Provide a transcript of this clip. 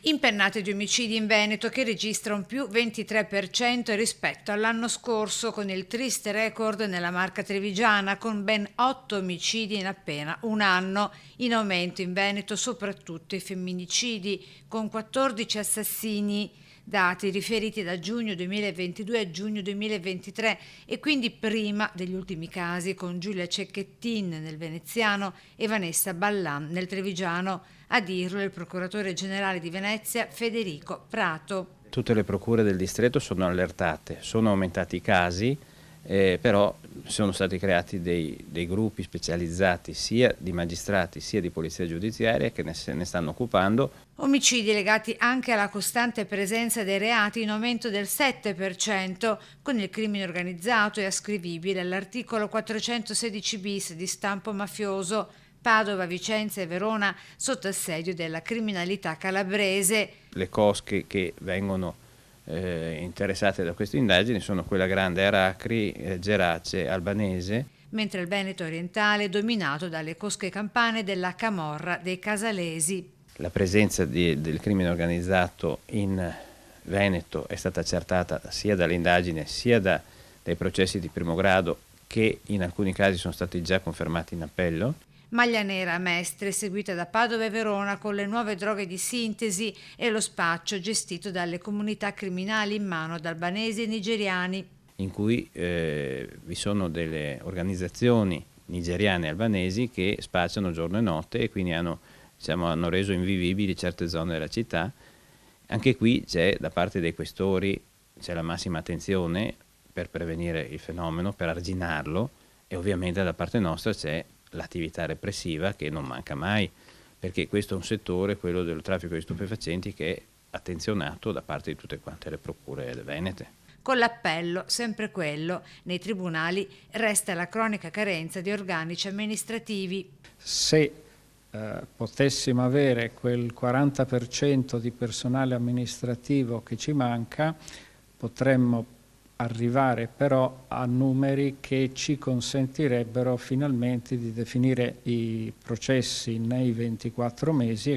Impennate di omicidi in Veneto che registra un più 23% rispetto all'anno scorso, con il triste record nella Marca Trevigiana con ben 8 omicidi in appena un anno. In aumento in Veneto soprattutto i femminicidi, con 14 assassini, dati riferiti da giugno 2022 a giugno 2023 e quindi prima degli ultimi casi con Giulia Cecchettin nel veneziano e Vanessa Ballan nel trevigiano, a dirlo il procuratore generale di Venezia Federico Prato. Tutte le procure del distretto sono allertate, sono aumentati i casi, però sono stati creati dei gruppi specializzati sia di magistrati sia di polizia giudiziaria che se ne stanno occupando. Omicidi legati anche alla costante presenza dei reati in aumento del 7%, con il crimine organizzato e ascrivibile all'articolo 416 bis di stampo mafioso. Padova, Vicenza e Verona sotto assedio della criminalità calabrese. Le cosche che vengono interessate da queste indagini sono quella grande Aracri, Gerace, Albanese. Mentre il Veneto orientale è dominato dalle cosche campane della camorra dei casalesi. La presenza del crimine organizzato in Veneto è stata accertata sia dall'indagine sia dai processi di primo grado che in alcuni casi sono stati già confermati in appello. Maglia nera a Mestre, seguita da Padova e Verona con le nuove droghe di sintesi e lo spaccio gestito dalle comunità criminali in mano ad albanesi e nigeriani. In cui vi sono delle organizzazioni nigeriane e albanesi che spacciano giorno e notte e quindi hanno reso invivibili certe zone della città. Anche qui c'è da parte dei questori la massima attenzione per prevenire il fenomeno, per arginarlo, e ovviamente da parte nostra c'è l'attività repressiva che non manca mai, perché questo è un settore, quello del traffico di stupefacenti, che è attenzionato da parte di tutte quante le procure venete. Con l'appello, sempre quello, nei tribunali resta la cronica carenza di organici amministrativi. Se potessimo avere quel 40% di personale amministrativo che ci manca, potremmo arrivare però a numeri che ci consentirebbero finalmente di definire i processi nei 24 mesi.